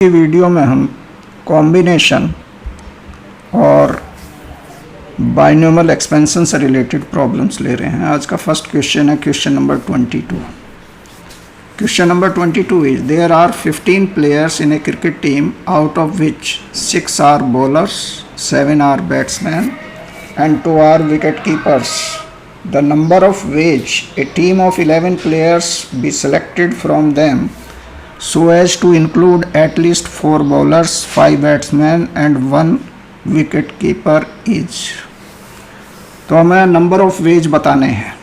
की वीडियो में हम कॉम्बिनेशन और बाइनोमियल एक्सपेंशन से रिलेटेड प्रॉब्लम्स ले रहे हैं। आज का फर्स्ट क्वेश्चन है question number 22। Question number 22 is there are 15 players in a cricket team out of which 6 are bowlers, 7 are batsmen and 2 are wicket keepers. The number of ways a team of 11 players be selected from them so as to include at least 4 bowlers, 5 batsmen and 1 wicket keeper each। तो हमें number of veg बताने हैं।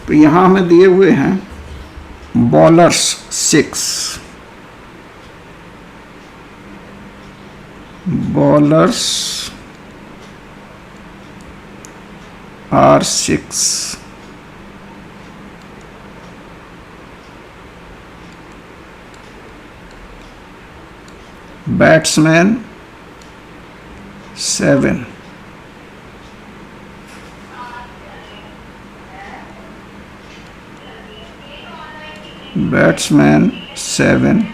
तो यहाँ हमें दिए हुए हैं bowlers 6, bowlers are 6, batsmen 7, batsmen 7,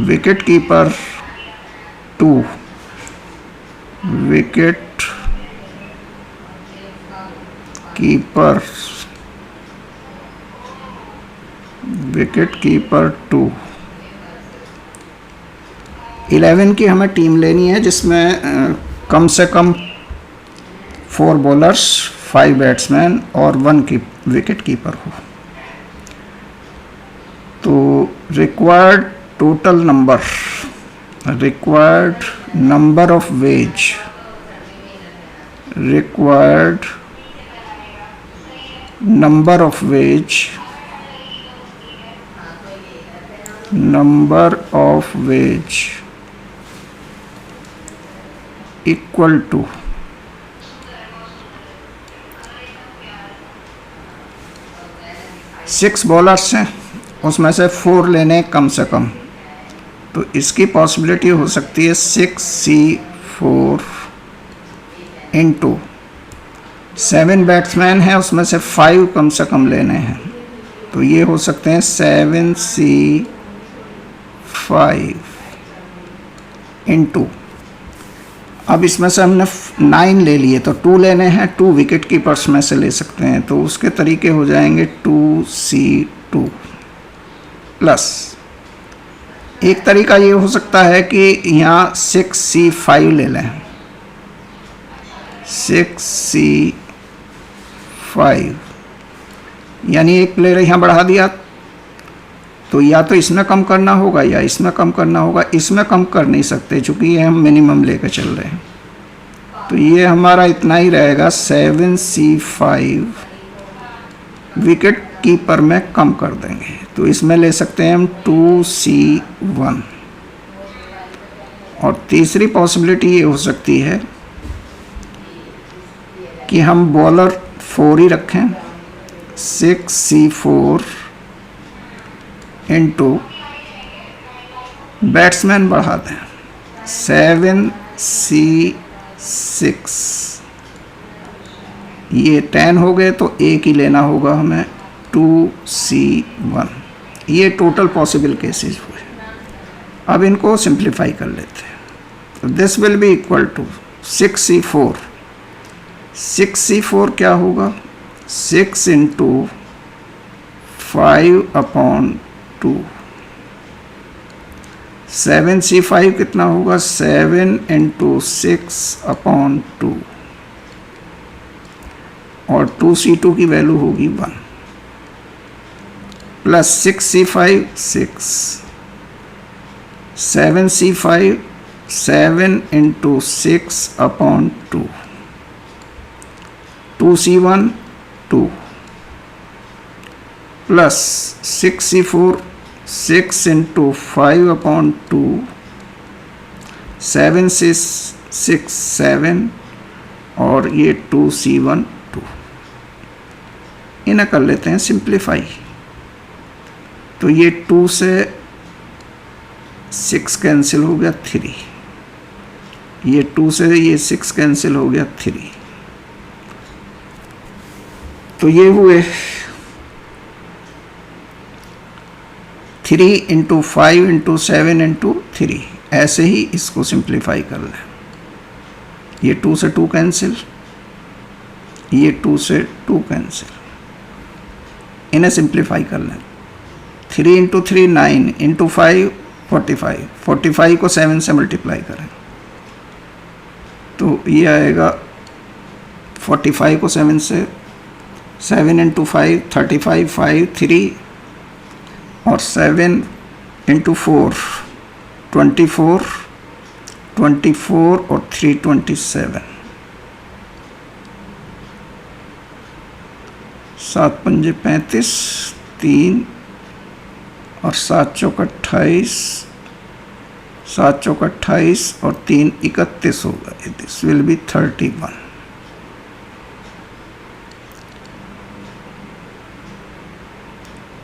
wicket keeper 2, wicket keeper 2। 11 की हमें टीम लेनी है जिसमें कम से कम 4 बॉलर्स, 5 बैट्समैन और 1 विकेट कीपर हो। तो required total number, required number of ways, required number of ways, number of ways equal to 6 bowlers हैं, उसमें से 4 लेने कम से कम। तो इसकी पॉसिबिलिटी हो सकती है 6C4 इंटू 7 बैट्समैन है, उसमें से 5 कम से कम लेने हैं। तो ये हो सकते हैं 7C5 इंटू, अब इसमें से हमने 9 ले लिए तो 2 लेने हैं, 2 विकेट कीपर्स में से ले सकते हैं। तो उसके तरीके हो जाएंगे 2C2 प्लस एक तरीका ये हो सकता है कि यहाँ 6C5 ले लें, 6C5 यानी एक प्लेयर यहाँ बढ़ा दिया। तो या तो इसमें कम करना होगा या इसमें कम करना होगा। इसमें कम कर नहीं सकते चूँकि ये हम मिनिमम लेकर चल रहे हैं। तो ये हमारा इतना ही रहेगा, 7C5 विकेट कीपर में कम कर देंगे। तो इसमें ले सकते हैं हम 2C1। और तीसरी पॉसिबिलिटी ये हो सकती है कि हम बॉलर 4 ही रखें, 6C4 इंटू बैट्समैन बढ़ा दें 7C6। ये 10 हो गए तो एक ही लेना होगा हमें, 2C1। ये टोटल पॉसिबल केसेस हुए। अब इनको सिंप्लीफाई कर लेते हैं। तो this will be equal to 6C4। 6C4 क्या होगा, 6 इंटू 5/2। 7C5 कितना होगा, 7 इंटू 6/2 और 2C2 की वैल्यू होगी 1 plus 6C5 6, 7C5 7 into 6/2, 2C1 2 plus 6C4 6 into 5/2, 7C6 7 और ये 2C1 2। इन्हें कर लेते हैं सिंप्लीफाई। तो ये 2 से 6 कैंसिल हो गया 3, ये 2 से ये 6 कैंसिल हो गया 3। तो ये हुए 3 इंटू 5 इंटू 7 इंटू 3, ऐसे ही इसको सिंप्लीफाई कर लें। ये 2 से 2 कैंसिल, ये 2 से 2 कैंसिल, इन्हें सिंप्लीफाई कर लें। 3 इंटू 3 9 इंटू 5 45, 45 को 7 से मल्टीप्लाई करें तो ये आएगा 45 को 7 से, 7 इंटू 5 35, 5 3 और 7 इंटू 4 24, 24 और 3 27, 7 पंजे 35, 3 और 7 चौक 28, 7 चौक 28 और 3 31 होगा। This will B 31।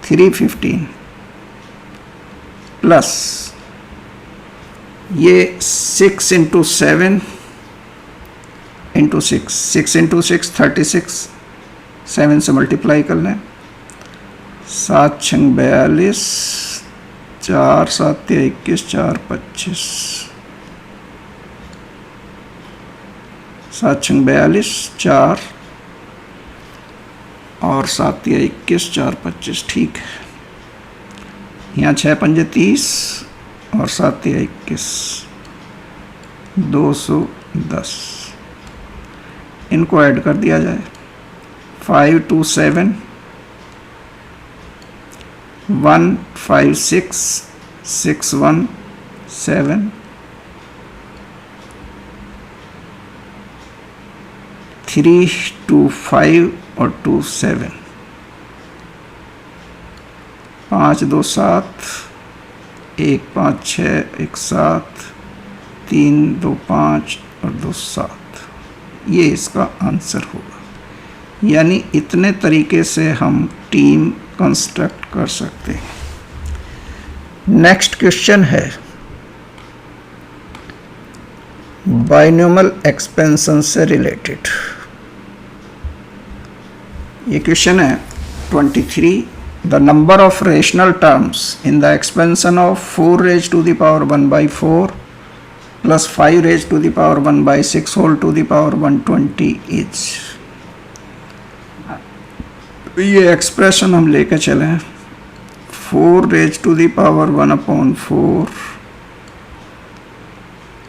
$315 प्लस ये 6 इंटू 7 इंटू 6, 6 इंटू 6 36, 7 से मल्टीप्लाई कर लें। 7 छंग 42, 4 7 21, 4 25, 7 छंग 42, 4 और 7 21, 4 25, ठीक है। यहाँ 6 पंजे 30 और 7 21, 210, इनको ऐड कर दिया जाए। 5 2 7 1 5 6 6 1 7 3 2 5 और 2 7, 5 2 7, 1 5 6 1 7, 3 2 5 और 2 7, ये इसका आंसर होगा। यानी इतने तरीके से हम टीम कंस्ट्रक्ट कर सकते हैं। नेक्स्ट क्वेश्चन है बाइनोमियल एक्सपेंशन से रिलेटेड। ये क्वेश्चन है 23, the number of rational terms in the expansion of 4 raise to the power 1/4 plus 5 raise to the power 1/6 whole to the power 120 is. ये expression हम लेके चले हैं 4 raise to the power 1/4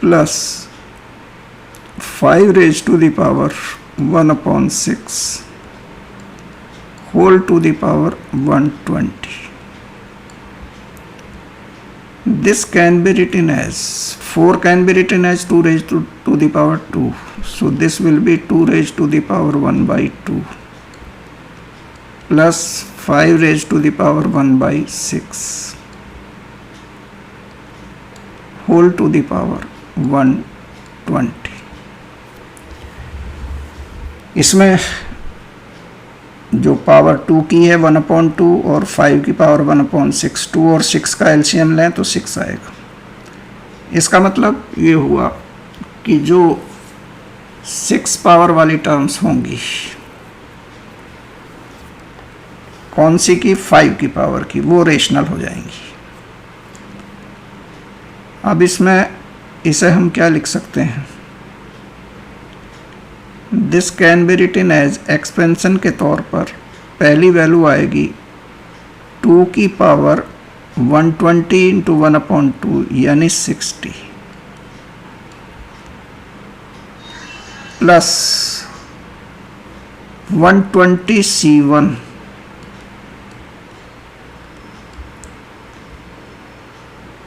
plus 5 raise to the power 1/6 whole to the power 120. This can be written as 4 can be written as 2 raised to the power 2. So this will be 2 raised to the power 1/2 plus 5 raised to the power 1/6 whole to the power 120. इसमें जो power 2 की है 1/2 और 5 की power 1/6, 2 और 6 का LCM लें तो 6 आएगा। इसका मतलब ये हुआ कि जो 6 पावर वाली टर्म्स होंगी, कौन सी की, 5 की पावर की, वो रेशनल हो जाएंगी। अब इसमें इसे हम क्या लिख सकते हैं, this can be written as expansion के तौर पर पहली वैल्यू आएगी 2 की पावर 120 इंटू 1/2 यानी 60 प्लस 120 C1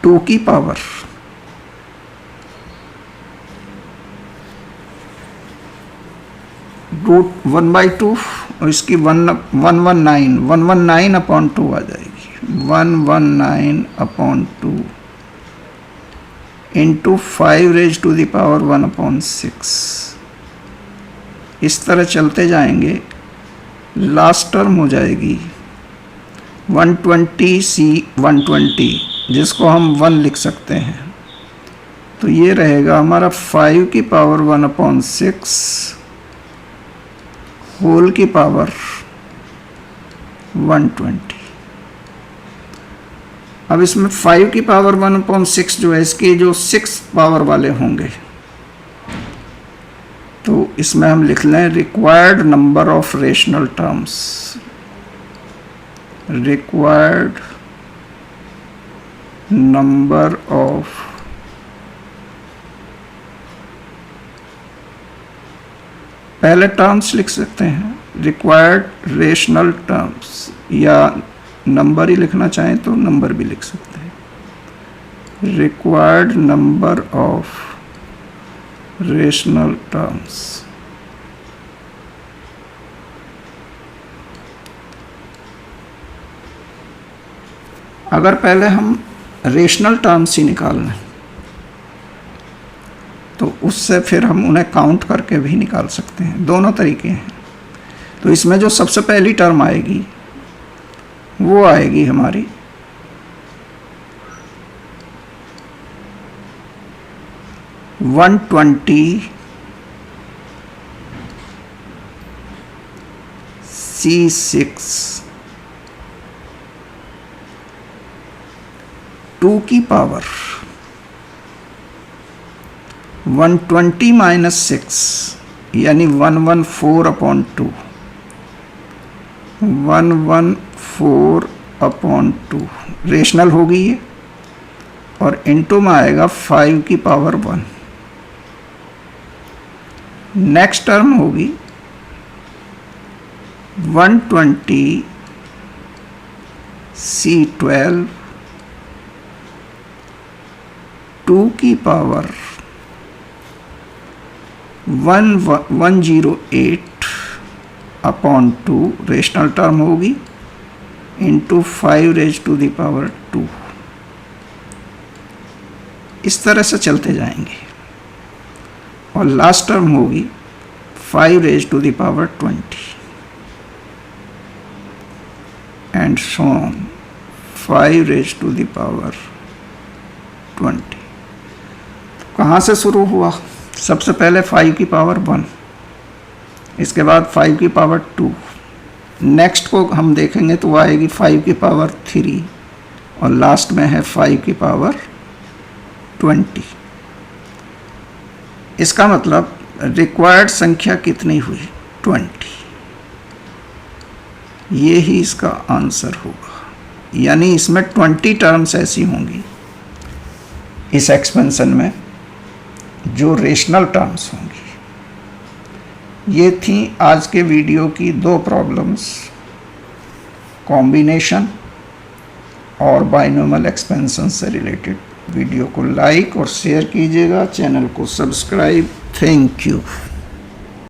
2 की पावर रूट 1/2 और इसकी 119/2 आ जाएगी, 119/2 into 5 raise to the power 1/6। इस तरह चलते जाएंगे, लास्ट टर्म हो जाएगी 120C120 जिसको हम 1 लिख सकते हैं। तो ये रहेगा हमारा 5 की पावर 1/6 होल की पावर 120। अब इसमें 5 की पावर 1/6 जो है, इसके जो 6 पावर वाले होंगे, तो इसमें हम लिख लें required number of rational terms, required number of पहले टर्म्स लिख सकते हैं, रिक्वायर्ड रेशनल टर्म्स, या नंबर ही लिखना चाहें तो नंबर भी लिख सकते हैं, required number of rational terms. अगर पहले हम रेशनल टर्म्स ही निकाल लें तो उससे फिर हम उन्हें काउंट करके भी निकाल सकते हैं, दोनों तरीके हैं। तो इसमें जो सबसे पहली टर्म आएगी वो आएगी हमारी 120 C6 2 की पावर 120 माइनस 6 यानी 114/2, 114/2 रेशनल होगी ये, और इनटू में आएगा 5 की पावर 1। नेक्स्ट टर्म होगी 120 C12 2 की पावर 108/2 रेशनल टर्म होगी, into 5 raise to the power 2। इस तरह से चलते जाएंगे, और लास्ट टर्म होगी 5 raise to the power 20 and so on 5 raise to the power 20। कहाँ से शुरू हुआ? सबसे पहले 5 की पावर 1, इसके बाद 5 की पावर 2, नेक्स्ट को हम देखेंगे तो वो आएगी 5 की पावर 3, और लास्ट में है 5 की पावर 20। इसका मतलब रिक्वायर्ड संख्या कितनी हुई? 20। ये ही इसका आंसर होगा, यानी इसमें 20 टर्म्स ऐसी होंगी इस एक्सपेंशन में जो रेशनल टर्म्स होंगी। ये थी आज के वीडियो की 2 प्रॉब्लम्स, कॉम्बिनेशन और बाइनोमियल एक्सपेंशन से रिलेटेड। वीडियो को लाइक और शेयर कीजिएगा, चैनल को सब्सक्राइब। Thank you.